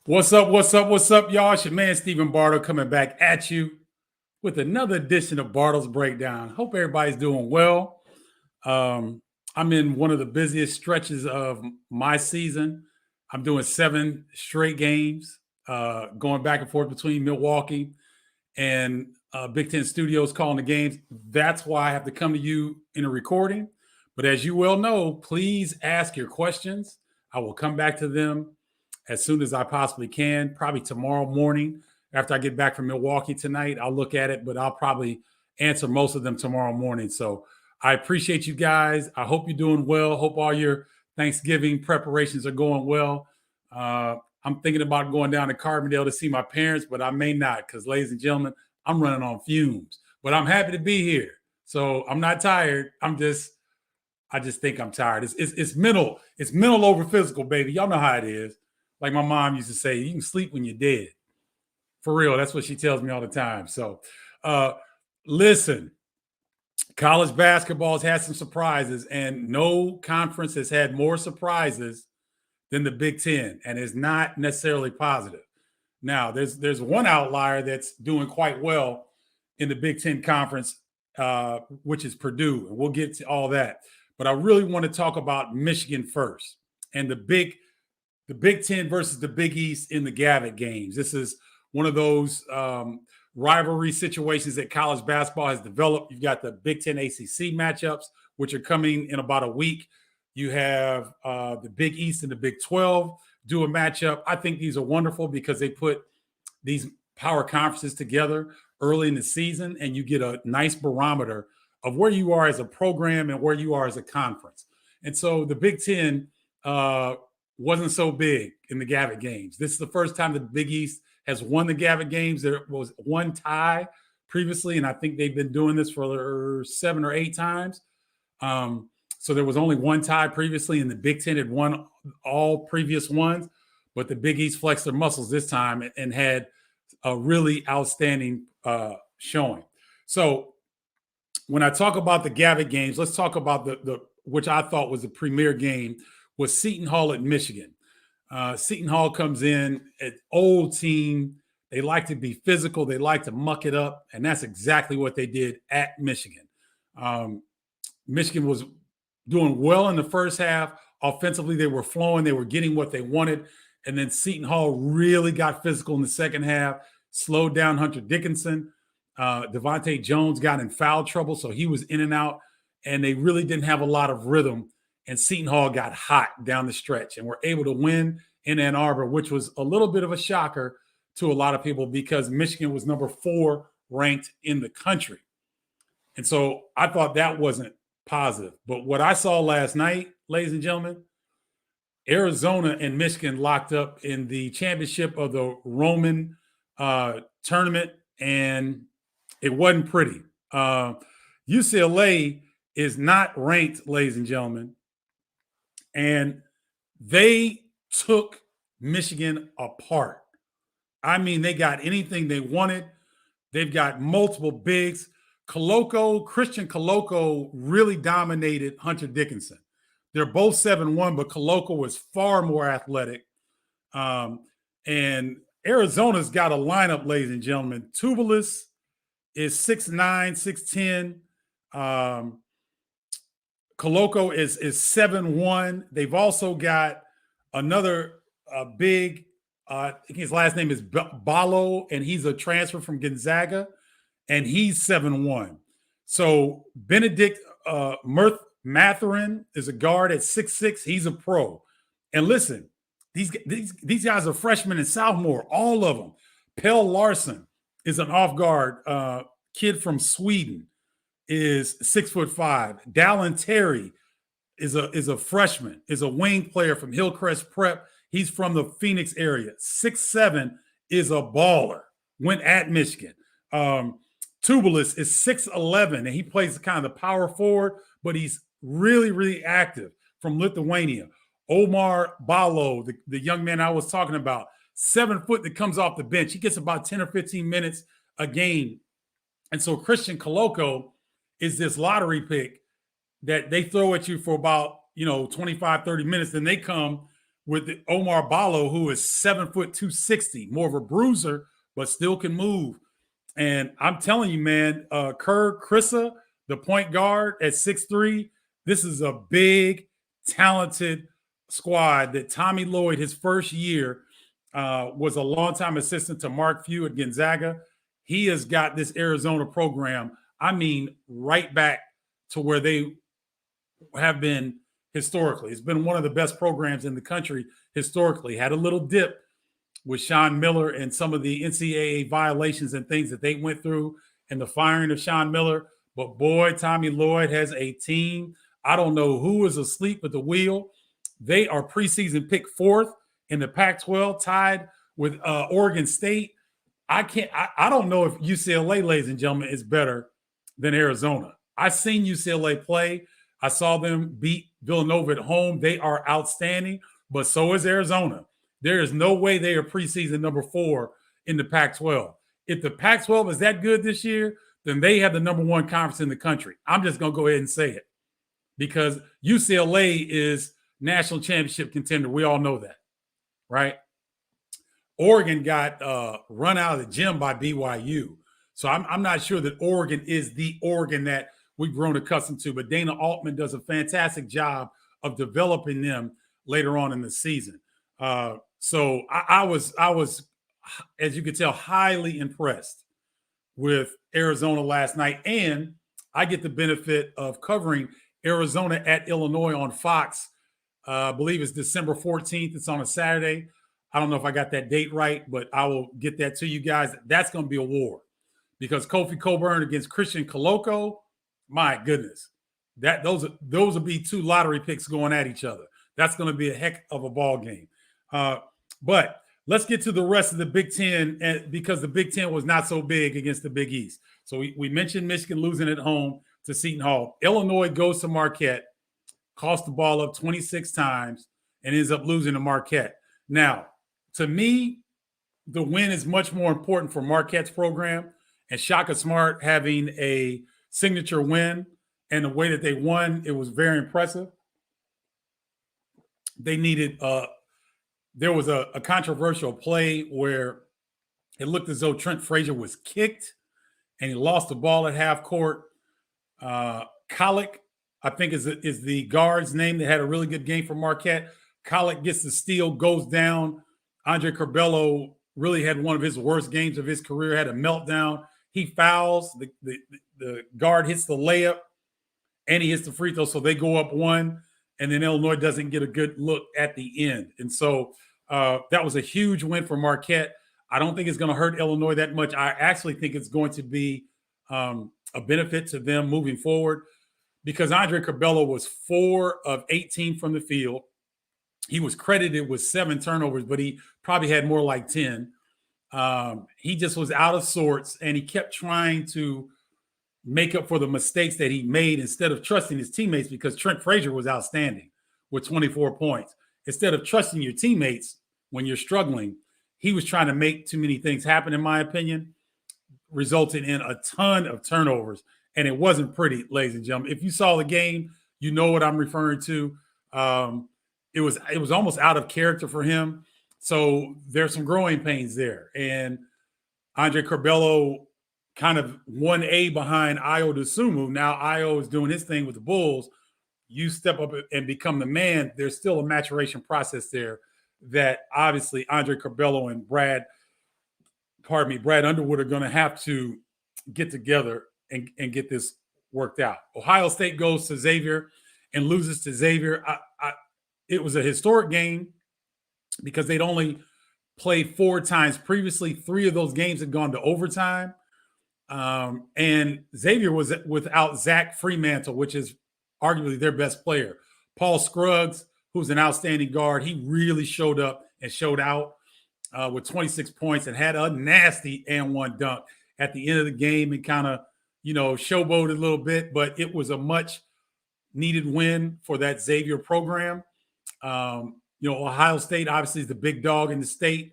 What's up? What's up? What's up, y'all? It's your man, Stephen Bardo, coming back at you with another edition of Bardo's Breakdown. Hope everybody's doing well. I'm in one of the busiest stretches of my season. I'm doing 7 straight games, going back and forth between Milwaukee and Big Ten Studios calling the games. That's why I have to come to you in a recording. But as you well know, please ask your questions. I will come back to them as soon as I possibly can, probably tomorrow morning after I get back from Milwaukee tonight. I'll look at it, but I'll probably answer most of them tomorrow morning. So I appreciate you guys. I hope you're doing well. Hope all your Thanksgiving preparations are going well. I'm thinking about going down to Carbondale to see my parents, but I may not because, ladies and gentlemen, I'm running on fumes. But I'm happy to be here. So I'm not tired. I just think I'm tired. It's mental. It's mental over physical, baby. Y'all know how it is. Like my mom used to say, you can sleep when you're dead. For real, that's what she tells me all the time. So listen, college basketball has had some surprises, and no conference has had more surprises than the Big Ten, and is not necessarily positive. Now, there's one outlier that's doing quite well in the Big Ten conference, which is Purdue, and we'll get to all that. But I really want to talk about Michigan first, and the Big Ten versus the Big East in the Gavitt games. This is one of those rivalry situations that college basketball has developed. You've got the Big Ten ACC matchups, which are coming in about a week. You have the Big East and the Big 12 do a matchup. I think these are wonderful because they put these power conferences together early in the season, and you get a nice barometer of where you are as a program and where you are as a conference. And so the Big Ten wasn't so big in the Gavitt games. This is the first time the Big East has won the Gavitt games. There was one tie previously, and I think they've been doing this for 7 or 8 times. So there was only one tie previously, and the Big Ten had won all previous ones. But the Big East flexed their muscles this time and had a really outstanding showing. So when I talk about the Gavitt games, let's talk about the which I thought was the premier game, was Seton Hall at Michigan. Seton Hall comes in, an old team. They like to be physical. They like to muck it up, and that's exactly what they did at Michigan. Michigan was doing well in the first half. Offensively, they were flowing. They were getting what they wanted. And then Seton Hall really got physical in the second half, slowed down Hunter Dickinson. Devontae Jones got in foul trouble, so he was in and out, and they really didn't have a lot of rhythm. And Seton Hall got hot down the stretch and were able to win in Ann Arbor, which was a little bit of a shocker to a lot of people because Michigan was number 4 ranked in the country. And so I thought that wasn't positive. But what I saw last night, ladies and gentlemen, Arizona and Michigan locked up in the championship of the Roman tournament, and it wasn't pretty. UCLA is not ranked, ladies and gentlemen, and they took Michigan apart. I mean, they got anything they wanted. They've got multiple bigs. Christian Coloco really dominated Hunter Dickinson. They're both 7'1", but Coloco was far more athletic. And Arizona's got a lineup, ladies and gentlemen. Tubelis is 6'9", 6'10". Coloco is 7'1". They've also got another big, I think his last name is Ballo, and he's a transfer from Gonzaga, and he's 7'1". So Benedict Mathurin is a guard at 6'6". He's a pro. And listen, these guys are freshmen and sophomore, all of them. Pelle Larsson is an off-guard kid from Sweden, is 6'5". Dallin Terry is a freshman, is a wing player from Hillcrest Prep. He's from the Phoenix area. 6'7", is a baller. Went at Michigan. Tubelis is 6'11", and he plays kind of the power forward, but he's really, really active, from Lithuania. Omar Ballo, the young man I was talking about, 7 foot that comes off the bench. He gets about 10 or 15 minutes a game. And so Christian Coloco is this lottery pick that they throw at you for about, 25, 30 minutes. Then they come with Omar Ballo, who is 7 foot 260, more of a bruiser, but still can move. And I'm telling you, man, Kerr Krissa, the point guard at 6'3", this is a big, talented squad that Tommy Lloyd, his first year, was a longtime assistant to Mark Few at Gonzaga. He has got this Arizona program, I mean, right back to where they have been historically. It's been one of the best programs in the country historically. Had a little dip with Sean Miller and some of the NCAA violations and things that they went through and the firing of Sean Miller. But boy, Tommy Lloyd has a team. I don't know who is asleep at the wheel. They are preseason pick 4th in the Pac-12, tied with Oregon State. I don't know if UCLA, ladies and gentlemen, is better than Arizona. I've seen UCLA play. I saw them beat Villanova at home. They are outstanding, but so is Arizona. There is no way they are preseason number 4 in the Pac-12. If the Pac-12 is that good this year, then they have the number 1 conference in the country. I'm just going to go ahead and say it because UCLA is national championship contender. We all know that, right? Oregon got run out of the gym by BYU. So I'm not sure that Oregon is the Oregon that we've grown accustomed to, but Dana Altman does a fantastic job of developing them later on in the season. So I was, as you could tell, highly impressed with Arizona last night. And I get the benefit of covering Arizona at Illinois on Fox. I believe it's December 14th. It's on a Saturday. I don't know if I got that date right, but I will get that to you guys. That's going to be a war because Kofi Cockburn against Christian Koloko, my goodness, those will be 2 lottery picks going at each other. That's going to be a heck of a ball game. But let's get to the rest of the Big Ten because the Big Ten was not so big against the Big East. So we mentioned Michigan losing at home to Seton Hall. Illinois goes to Marquette, costs the ball up 26 times, and ends up losing to Marquette. Now, to me, the win is much more important for Marquette's program, and Shaka Smart having a signature win and the way that they won, it was very impressive. They needed there was a controversial play where it looked as though Trent Frazier was kicked and he lost the ball at half court. Kalik, I think is the guard's name that had a really good game for Marquette. Kalik gets the steal, goes down. Andre Curbelo really had one of his worst games of his career, had a meltdown. He fouls. The guard hits the layup, and he hits the free throw, so they go up 1, and then Illinois doesn't get a good look at the end. And so that was a huge win for Marquette. I don't think it's going to hurt Illinois that much. I actually think it's going to be a benefit to them moving forward because Andre Curbelo was 4 of 18 from the field. He was credited with 7 turnovers, but he probably had more like 10. He just was out of sorts, and he kept trying to make up for the mistakes that he made instead of trusting his teammates because Trent Frazier was outstanding with 24 points. Instead of trusting your teammates when you're struggling, he was trying to make too many things happen, in my opinion, resulting in a ton of turnovers. And it wasn't pretty, ladies and gentlemen. If you saw the game, you know what I'm referring to. It was almost out of character for him. So there's some growing pains there. And Andre Curbelo kind of 1A behind Ayo Dosunmu. Now Ayo is doing his thing with the Bulls. You step up and become the man. There's still a maturation process there that obviously Andre Curbelo and Brad Underwood are going to have to get together and get this worked out. Ohio State goes to Xavier and loses to Xavier. It was a historic game because they'd only played 4 times previously. 3 of those games had gone to overtime. And Xavier was without Zach Fremantle, which is arguably their best player. Paul Scruggs, who's an outstanding guard, he really showed up and showed out with 26 points and had a nasty and 1 dunk at the end of the game and kind of, showboated a little bit, but it was a much needed win for that Xavier program. Ohio State obviously is the big dog in the state.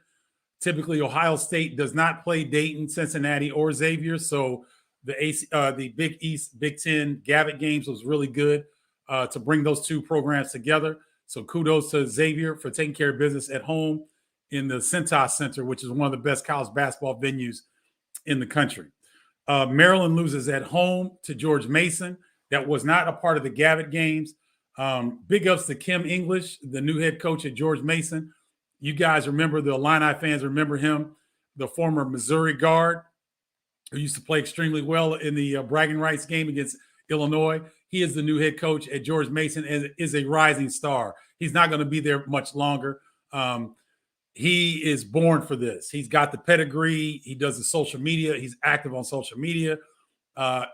Typically, Ohio State does not play Dayton, Cincinnati, or Xavier. So the Big East, Big Ten Gavitt games was really good to bring those 2 programs together. So kudos to Xavier for taking care of business at home in the Cintas Center, which is one of the best college basketball venues in the country. Maryland loses at home to George Mason. That was not a part of the Gavitt games. Big ups to Kim English, the new head coach at George Mason. You guys remember, the Illini fans remember him, the former Missouri guard who used to play extremely well in the bragging rights game against Illinois. He is the new head coach at George Mason and is a rising star. He's not going to be there much longer. He is born for this. He's got the pedigree. He does the social media. He's active on social media.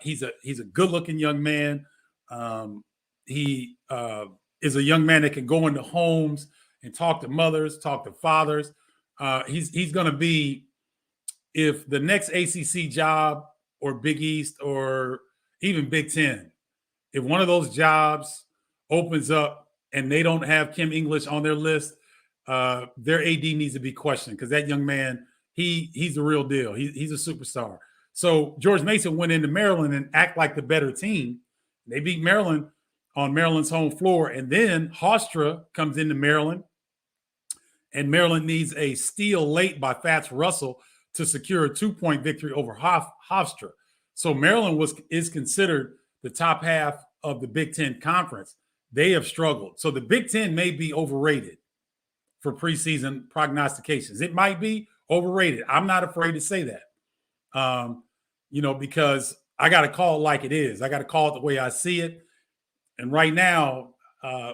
He's a good-looking young man. He is a young man that can go into homes and talk to mothers, talk to fathers. He's going to be, if the next ACC job or Big East or even Big Ten, if one of those jobs opens up and they don't have Kim English on their list, their AD needs to be questioned, because that young man, he's the real deal. He's a superstar. So George Mason went into Maryland and act like the better team. They beat Maryland on Maryland's home floor. And then Hofstra comes into Maryland, and Maryland needs a steal late by Fats Russell to secure a 2-point victory over Hofstra. So Maryland is considered the top half of the Big Ten Conference. They have struggled. So the Big Ten may be overrated for preseason prognostications. It might be overrated. I'm not afraid to say that, because I got to call it like it is. I got to call it the way I see it. And right now,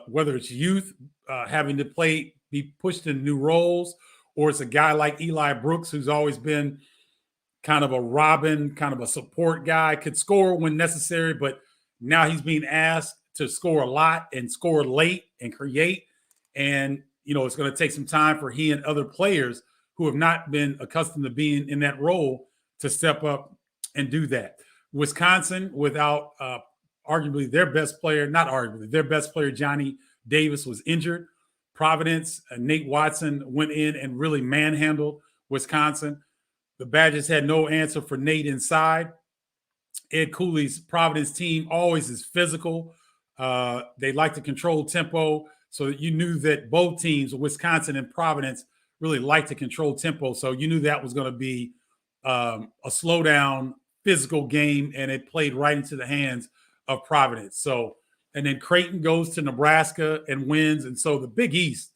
whether it's youth having to be pushed into new roles, or it's a guy like Eli Brooks, who's always been kind of a Robin, kind of a support guy, could score when necessary, but now he's being asked to score a lot and score late and create. And, it's going to take some time for he and other players who have not been accustomed to being in that role to step up and do that. Wisconsin, without arguably their best player, Johnny Davis, was injured. Providence, Nate Watson went in and really manhandled Wisconsin. The Badgers had no answer for Nate inside. Ed Cooley's Providence team always is physical. They like to control tempo. So you knew that both teams, Wisconsin and Providence, really like to control tempo. So you knew that was going to be a slow down, physical game, and it played right into the hands of Providence. So, and then Creighton goes to Nebraska and wins. And so the Big East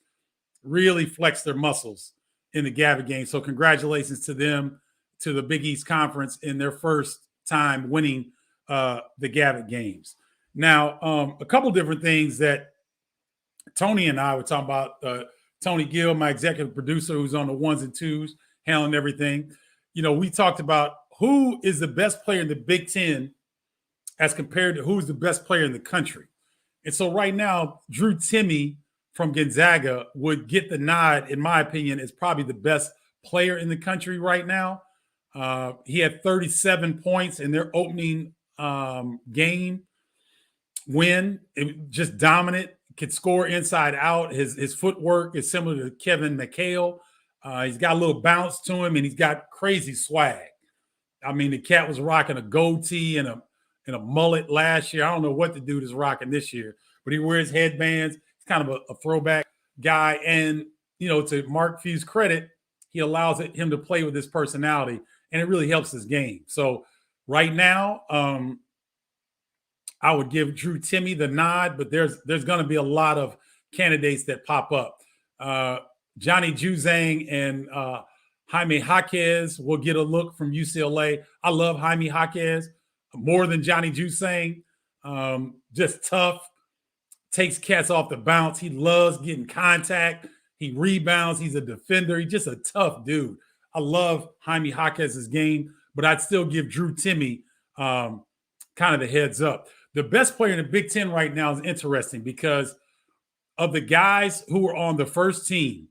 really flexed their muscles in the Gavitt game. So congratulations to them, to the Big East Conference, in their first time winning the Gavitt games. Now, a couple different things that Tony and I were talking about. Tony Gill, my executive producer, who's on the ones and twos, handling everything. We talked about who is the best player in the Big Ten as compared to who's the best player in the country. And so right now, Drew Timme from Gonzaga would get the nod, in my opinion, as probably the best player in the country right now. He had 37 points in their opening game win. Just dominant, could score inside out. His footwork is similar to Kevin McHale. He's got a little bounce to him, and he's got crazy swag. I mean, the cat was rocking a goatee and a mullet last year. I don't know what the dude is rocking this year, but he wears headbands. He's kind of a throwback guy. And, to Mark Few's credit, he allows him to play with his personality, and it really helps his game. So right now, I would give Drew Timme the nod, but there's going to be a lot of candidates that pop up. Johnny Juzang and Jaime Jaquez will get a look from UCLA. I love Jaime Jaquez more than Johnny Juzang. Just tough, takes cats off the bounce. He loves getting contact. He rebounds. He's a defender. He's just a tough dude. I love Jaime Jaquez's game, but I'd still give Drew Timme kind of the heads up. The best player in the Big Ten right now is interesting because of the guys who are on the first team.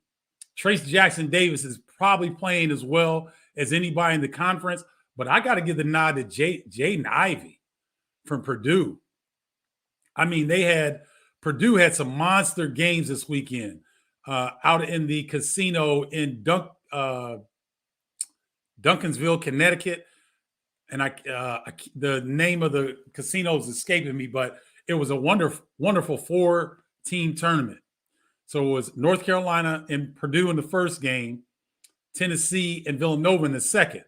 Trace Jackson Davis is probably playing as well as anybody in the conference, but I got to give the nod to Jaden Ivey from Purdue. I mean, Purdue had some monster games this weekend out in the casino in Duncansville, Connecticut. And the name of the casino is escaping me, but it was a wonderful 4-team tournament. So it was North Carolina and Purdue in the first game, Tennessee and Villanova in the second.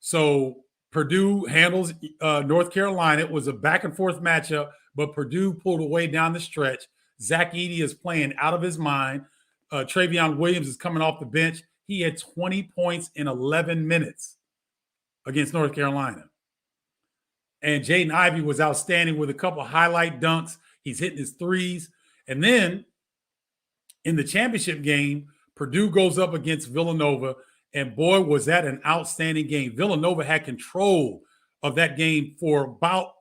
So Purdue handles North Carolina. It was a back and forth matchup, but Purdue pulled away down the stretch. Zach Edey is playing out of his mind. Travion Williams is coming off the bench. He had 20 points in 11 minutes against North Carolina. And Jaden Ivey was outstanding with a couple of highlight dunks. He's hitting his threes. And then in the championship game, Purdue goes up against Villanova. And boy, was that an outstanding game. Villanova had control of that game for about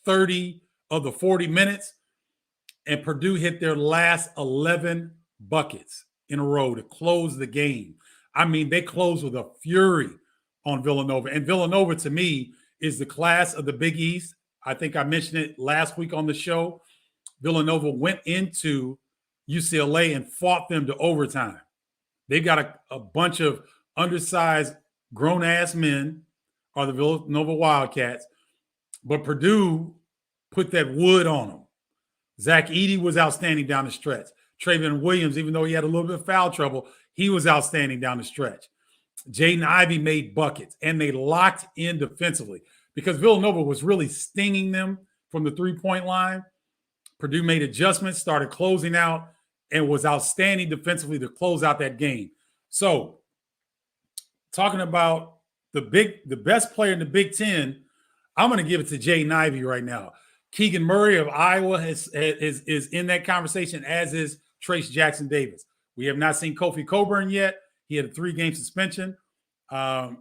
30 of the 40 minutes. And Purdue hit their last 11 buckets in a row to close the game. I mean, they closed with a fury on Villanova. And Villanova, to me, is the class of the Big East. I think I mentioned it last week on the show. Villanova went into UCLA and fought them to overtime. They've got a bunch of undersized, grown-ass men, are the Villanova Wildcats, but Purdue put that wood on them. Zach Edey was outstanding down the stretch. Travion Williams, even though he had a little bit of foul trouble, he was outstanding down the stretch. Jaden Ivey made buckets, and they locked in defensively because Villanova was really stinging them from the three-point line. Purdue made adjustments, started closing out, and was outstanding defensively to close out that game. So, talking about the best player in the Big Ten, I'm going to give it to Jaden Ivey right now. Keegan Murray of Iowa is in that conversation, as is Trace Jackson Davis. We have not seen Kofi Cockburn yet. He had a 3-game suspension. I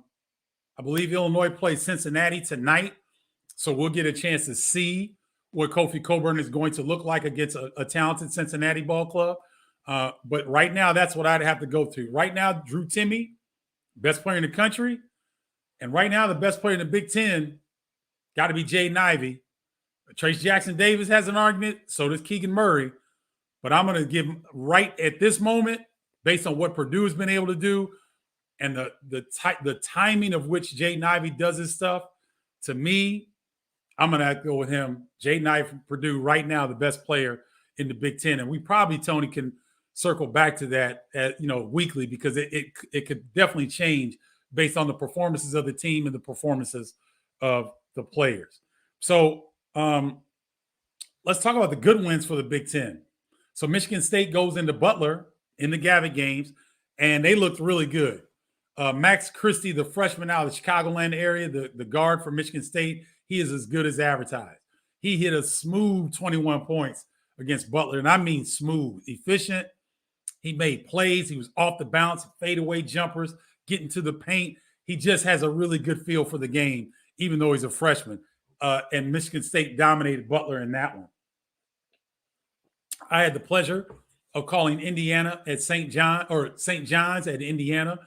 believe Illinois plays Cincinnati tonight, so we'll get a chance to see what Kofi Cockburn is going to look like against a talented Cincinnati ball club. But right now, that's what I'd have to go to. Right now, Drew Timme, best player in the country. And right now, the best player in the Big Ten got to be Jaden Ivey. Trace Jackson Davis has an argument. So does Keegan Murray. But I'm going to give him right at this moment, based on what Purdue has been able to do and the timing of which Jaden Ivey does his stuff, to me, I'm going to have to go with him. Jaden Ivey from Purdue right now, the best player in the Big Ten. And we probably, Tony, can circle back to that weekly, because it could definitely change based on the performances of the team and the performances of the players. So let's talk about the good wins for the Big Ten. So Michigan State goes into Butler in the Gavitt games, and they looked really good. Max Christie, the freshman out of the Chicagoland area, the guard for Michigan State, he is as good as advertised. He hit a smooth 21 points against Butler, and I mean smooth, efficient. He made plays. He was off the bounce, fadeaway jumpers, getting to the paint. He just has a really good feel for the game, even though he's a freshman. And Michigan State dominated Butler in that one. I had the pleasure of calling Indiana at St. John's at Indiana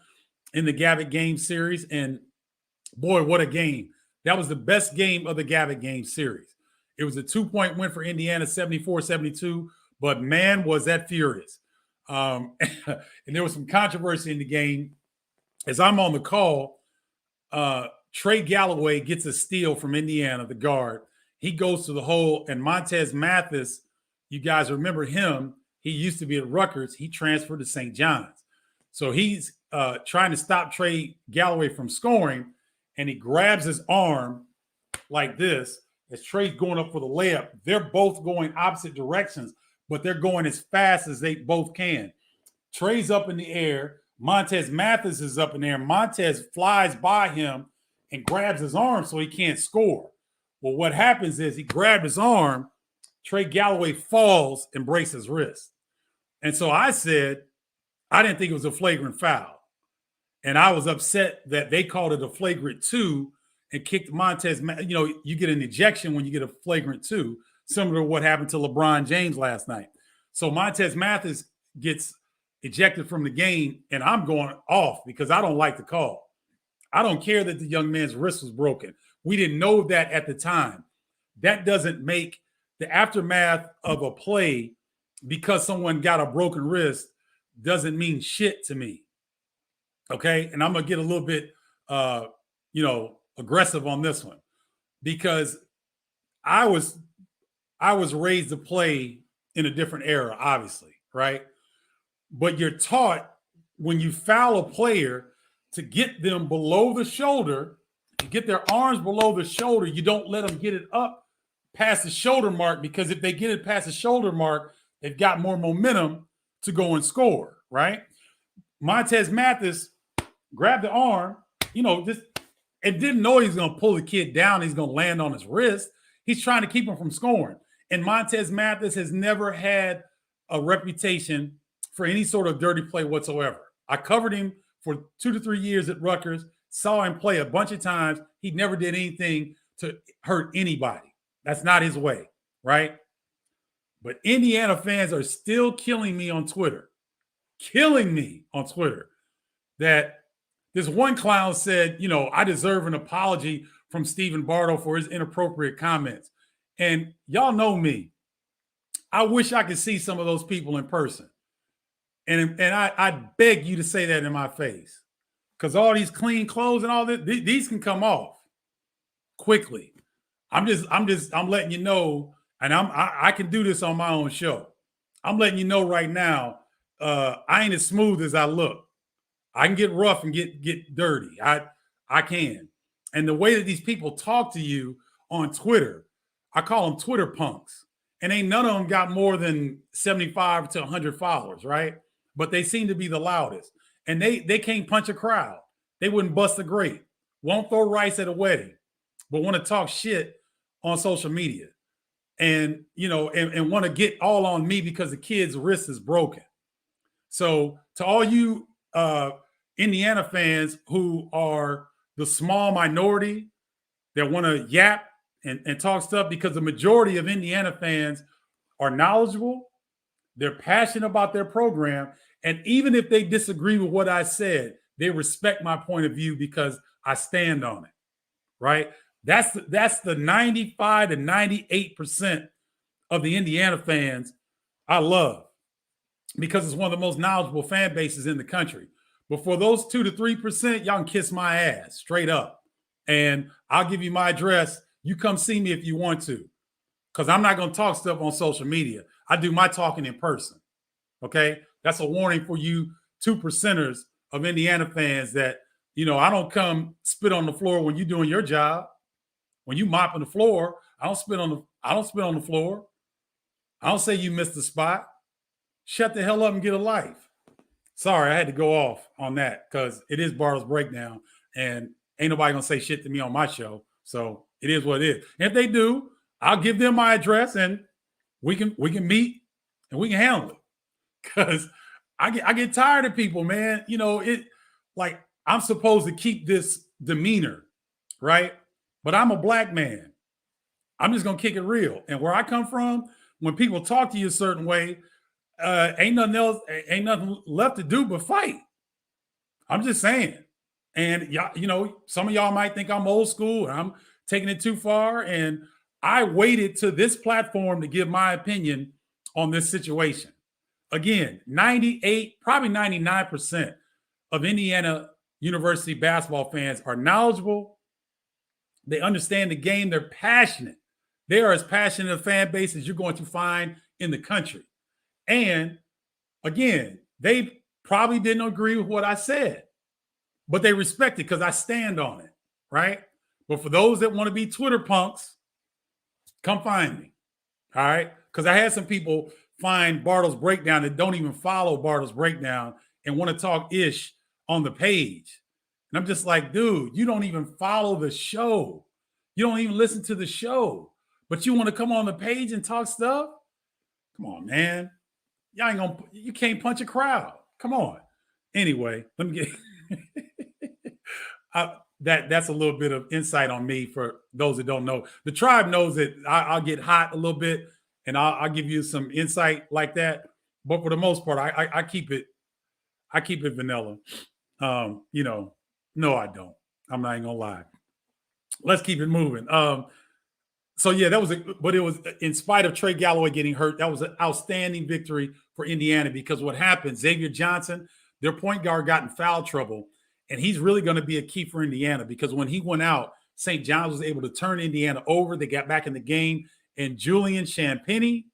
in the Gavitt game series. And boy, what a game. That was the best game of the Gavitt game series. It was a 2-point win for Indiana, 74-72, but man, was that furious. And there was some controversy in the game. As I'm on the call, Trey Galloway gets a steal from Indiana, the guard. He goes to the hole, and Montez Mathis, you guys remember him. He used to be at Rutgers. He transferred to St. John's. So he's trying to stop Trey Galloway from scoring, and he grabs his arm like this as Trey's going up for the layup. They're both going opposite directions, but they're going as fast as they both can. Trey's up in the air. Montez Mathis is up in there. Montez flies by him and grabs his arm so he can't score. Well, what happens is he grabbed his arm. Trey Galloway falls and breaks his wrist. And so I said, I didn't think it was a flagrant foul. And I was upset that they called it a flagrant 2 and kicked Montez. You get an ejection when you get a flagrant 2, similar to what happened to LeBron James last night. So Montez Mathis gets ejected from the game, and I'm going off because I don't like the call. I don't care that the young man's wrist was broken. We didn't know that at the time. That doesn't make the aftermath of a play because someone got a broken wrist doesn't mean shit to me. Okay. And I'm going to get a little bit, aggressive on this one because I was raised to play in a different era, obviously. right? But you're taught when you foul a player to get them below the shoulder, to get their arms below the shoulder, you don't let them get it up past the shoulder mark, because if they get it past the shoulder mark, they've got more momentum to go and score, right? Montez Mathis grabbed the arm, just and didn't know he's going to pull the kid down. He's going to land on his wrist. He's trying to keep him from scoring. And Montez Mathis has never had a reputation for any sort of dirty play whatsoever. I covered him for 2 to 3 years at Rutgers, saw him play a bunch of times. He never did anything to hurt anybody. That's not his way, right? But Indiana fans are still killing me on Twitter. That this one clown said, I deserve an apology from Stephen Bardo for his inappropriate comments. And y'all know me. I wish I could see some of those people in person. And I beg you to say that in my face. Because all these clean clothes and all this, these can come off quickly. I'm letting you know, and I can do this on my own show. I'm letting you know right now, I ain't as smooth as I look. I can get rough and get dirty. I can. And the way that these people talk to you on Twitter, I call them Twitter punks. And ain't none of them got more than 75 to 100 followers, right? But they seem to be the loudest. And they can't punch a crowd. They wouldn't bust a grape. Won't throw rice at a wedding, but want to talk shit on social media. And, and want to get all on me because the kid's wrist is broken. So to all you Indiana fans who are the small minority that want to yap and talk stuff, because the majority of Indiana fans are knowledgeable, they're passionate about their program, and even if they disagree with what I said, they respect my point of view because I stand on it, right? That's the 95 to 98% of the Indiana fans I love, because it's one of the most knowledgeable fan bases in the country. But for those 2 to 3%, y'all can kiss my ass straight up. And I'll give you my address. You come see me if you want to, because I'm not going to talk stuff on social media. I do my talking in person. Okay? That's a warning for you 2%ers of Indiana fans that, I don't come spit on the floor when you're doing your job. When you mopping the floor, I don't spit on the floor. I don't say you missed the spot. Shut the hell up and get a life. Sorry, I had to go off on that because it is Bardo's Breakdown, and ain't nobody gonna say shit to me on my show. So it is what it is. And if they do, I'll give them my address and we can meet and we can handle it. Because I get tired of people, man. It like I'm supposed to keep this demeanor, right? But I'm a black man. I'm just gonna kick it real. And where I come from, when people talk to you a certain way, ain't nothing left to do but fight. I'm just saying. And y'all, some of y'all might think I'm old school and I'm taking it too far. And I waited to this platform to give my opinion on this situation. Again, 98, probably 99% of Indiana University basketball fans are knowledgeable. They understand the game. They're passionate. They are as passionate a fan base as you're going to find in the country. And again, they probably didn't agree with what I said, but they respect it because I stand on it, right? But for those that want to be Twitter punks, come find me, all right? Because I had some people find Bardo's Breakdown that don't even follow Bardo's Breakdown and want to talk ish on the page. And I'm just like, dude, you don't even follow the show. You don't even listen to the show, but you want to come on the page and talk stuff? Come on, man. You can't punch a crowd. Come on. Anyway, let me get that's a little bit of insight on me for those that don't know. The tribe knows that I'll get hot a little bit and I'll give you some insight like that. But for the most part, I keep it vanilla. No, I don't. I'm not even gonna lie. Let's keep it moving. So yeah, but it was in spite of Trey Galloway getting hurt, that was an outstanding victory for Indiana, because what happened, Xavier Johnson, their point guard, got in foul trouble, and he's really going to be a key for Indiana, because when he went out, St. John's was able to turn Indiana over. They got back in the game, and Julian Champagnie,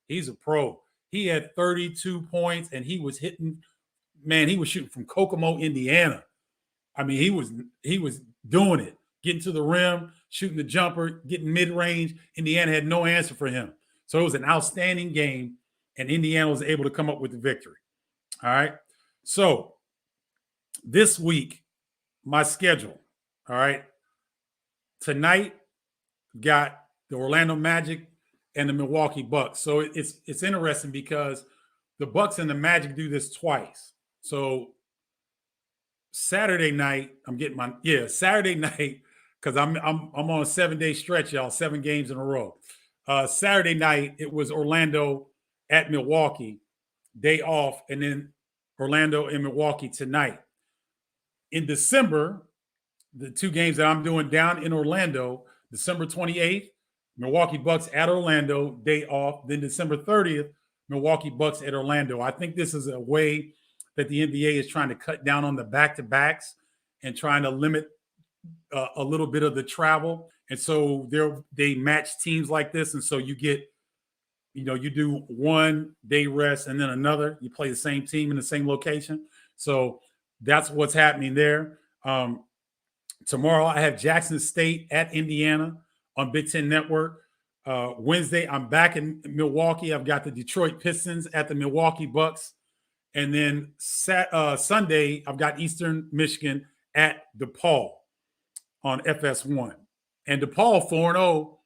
he's a pro. he had 32 points, and he was hitting. Man, he was shooting from Kokomo, Indiana. I mean, he was doing it, getting to the rim, shooting the jumper, getting mid range. Indiana had no answer for him, so it was an outstanding game, and Indiana was able to come up with the victory. All right, so this week, my schedule. All right, tonight got the Orlando Magic and the Milwaukee Bucks. So it's interesting because the Bucks and the Magic do this twice. So Saturday night, Saturday night, because I'm on a 7-day stretch, y'all, 7 games in a row. Saturday night, it was Orlando at Milwaukee, day off, and then Orlando and Milwaukee tonight. In December, the 2 games that I'm doing down in Orlando, December 28th, Milwaukee Bucks at Orlando, day off. Then December 30th, Milwaukee Bucks at Orlando. I think this is a way that the NBA is trying to cut down on the back-to-backs and trying to limit a little bit of the travel. And so they match teams like this. And so you get, you do 1 day rest and then another. You play the same team in the same location. So that's what's happening there. Tomorrow, I have Jackson State at Indiana on Big Ten Network. Wednesday, I'm back in Milwaukee. I've got the Detroit Pistons at the Milwaukee Bucks. And then Sunday, I've got Eastern Michigan at DePaul on FS1. And DePaul 4-0,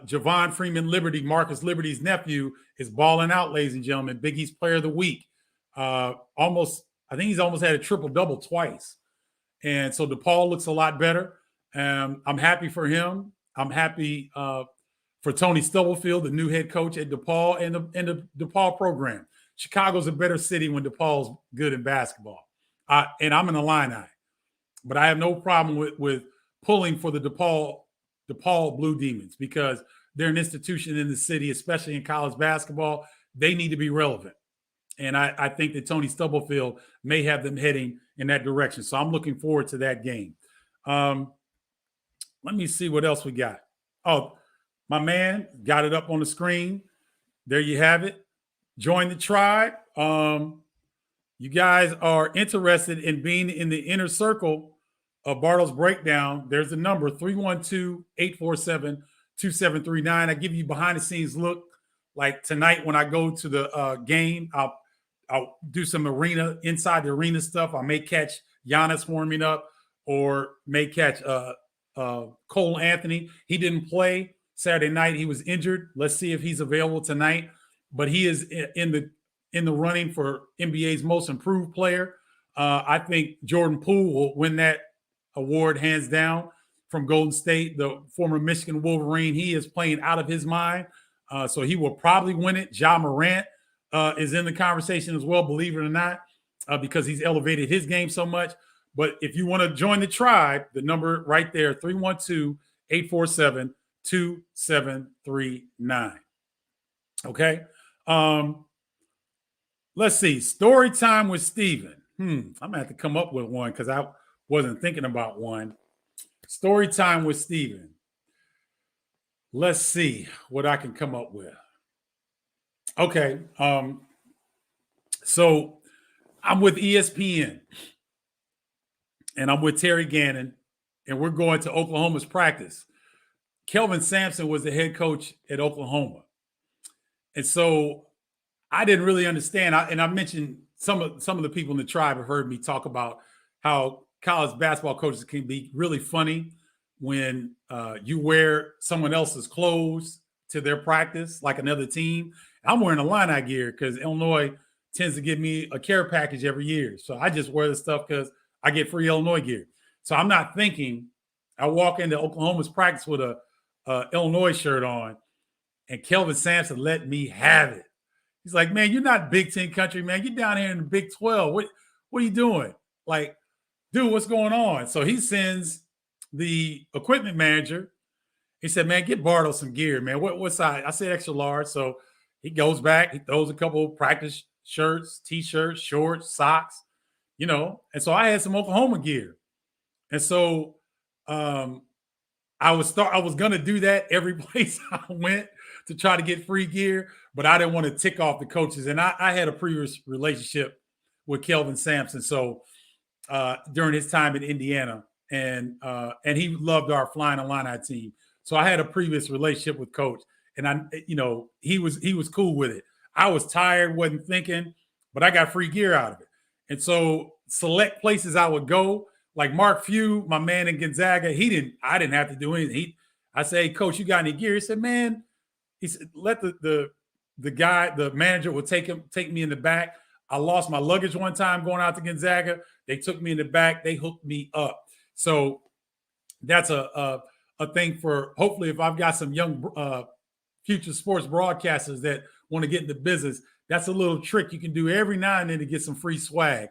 Javon Freeman Liberty, Marcus Liberty's nephew, is balling out, ladies and gentlemen. Big East Player of the Week. I think he's almost had a triple-double twice. And so DePaul looks a lot better. I'm happy for him. I'm happy for Tony Stubblefield, the new head coach at DePaul and the DePaul program. Chicago's a better city when DePaul's good in basketball. And I'm an Illini. But I have no problem with pulling for the DePaul Blue Demons because they're an institution in the city, especially in college basketball. They need to be relevant. And I think that Tony Stubblefield may have them heading in that direction. So I'm looking forward to that game. Let me see what else we got. Oh, my man got it up on the screen. There you have it. Join the tribe. You guys are interested in being in the inner circle of Bardo's Breakdown. There's a number, 312-847-2739. I give you behind-the-scenes look. Like tonight when I go to the game, I'll do some inside the arena stuff. I may catch Giannis warming up or may catch Cole Anthony. He didn't play Saturday night. He was injured. Let's see if he's available tonight. But he is in the running for NBA's most improved player. I think Jordan Poole will win that award hands down from Golden State, the former Michigan Wolverine. He is playing out of his mind. So he will probably win it. Ja Morant is in the conversation as well, believe it or not, because he's elevated his game so much. But if you want to join the tribe, the number right there, 312-847-2739. Okay. Let's see. Story time with Steven. I'm going to have to come up with one because I wasn't thinking about one. Story time with Steven. Let's see what I can come up with. Okay. So I'm with ESPN and I'm with Terry Gannon and we're going to Oklahoma's practice. Kelvin Sampson was the head coach at Oklahoma. And so I didn't really understand. I mentioned some of the people in the tribe have heard me talk about how college basketball coaches can be really funny when you wear someone else's clothes to their practice, like another team. I'm wearing Illini gear because Illinois tends to give me a care package every year. So I just wear the stuff because I get free Illinois gear. So I'm not thinking. I walk into Oklahoma's practice with a Illinois shirt on, and Kelvin Sampson let me have it. He's like, man, you're not Big Ten country, man. You're down here in the Big 12. What are you doing? Like, dude, what's going on? So he sends the equipment manager. He said, man, get Bardo some gear, man. What size? I said extra large. So he goes back. He throws a couple of practice shirts, T-shirts, shorts, socks, And so I had some Oklahoma gear. And so I was going to do that every place I went to try to get free gear, but I didn't want to tick off the coaches. And I had a previous relationship with Kelvin Sampson. So during his time in Indiana, and he loved our Flying Illini team. So I had a previous relationship with Coach, and he was cool with it. I was tired, wasn't thinking, but I got free gear out of it. And so select places I would go, like Mark Few, my man in Gonzaga, I didn't have to do anything. I say, hey, Coach, you got any gear? He said, man, he said, let the guy, the manager would take me in the back. I lost my luggage one time going out to Gonzaga. They took me in the back. They hooked me up. So that's a thing for, hopefully, if I've got some young future sports broadcasters that want to get into business, that's a little trick you can do every now and then to get some free swag.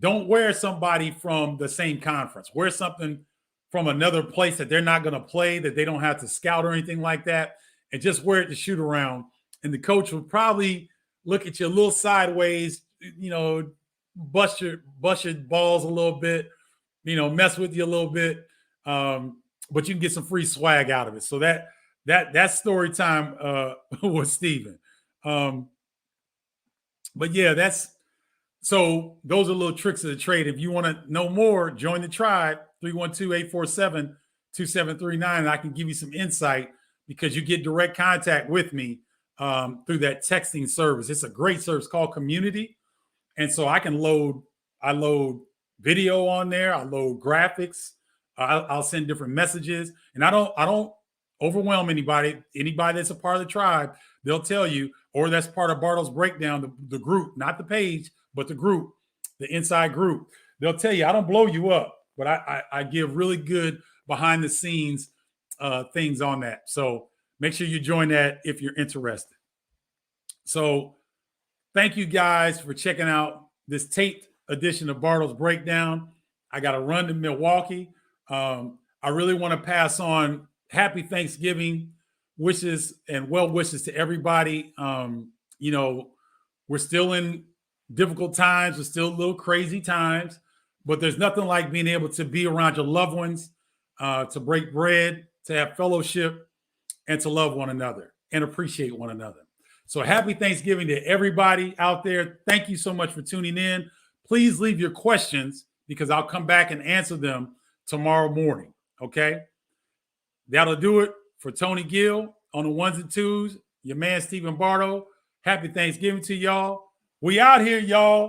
Don't wear somebody from the same conference. Wear something from another place that they're not going to play, that they don't have to scout or anything like that, and just wear it to shoot around. And the coach will probably look at you a little sideways, bust your balls a little bit, mess with you a little bit, but you can get some free swag out of it. So that's story time with Steven. But yeah, so those are little tricks of the trade. If you want to know more, join the tribe, 312-847-2739. I can give you some insight because you get direct contact with me through that texting service. It's a great service called Community. And so I load video on there. I load graphics. I'll send different messages, and I don't overwhelm anybody. Anybody that's a part of the tribe, they'll tell you, or that's part of Bardo's breakdown, the group, not the page, but the group, the inside group. They'll tell you, I don't blow you up, but I give really good behind the scenes things on that. So make sure you join that if you're interested. So thank you guys for checking out this taped edition of Bardo's Breakdown. I got to run to Milwaukee. I really want to pass on happy Thanksgiving wishes and well wishes to everybody. We're still in difficult times. We're still a little crazy times, but there's nothing like being able to be around your loved ones, to break bread, to have fellowship, and to love one another and appreciate one another. So happy Thanksgiving to everybody out there. Thank you so much for tuning in. Please leave your questions because I'll come back and answer them tomorrow morning. Okay. That'll do it for Tony Gill on the ones and twos. Your man, Stephen Bardo. Happy Thanksgiving to y'all. We out here, y'all.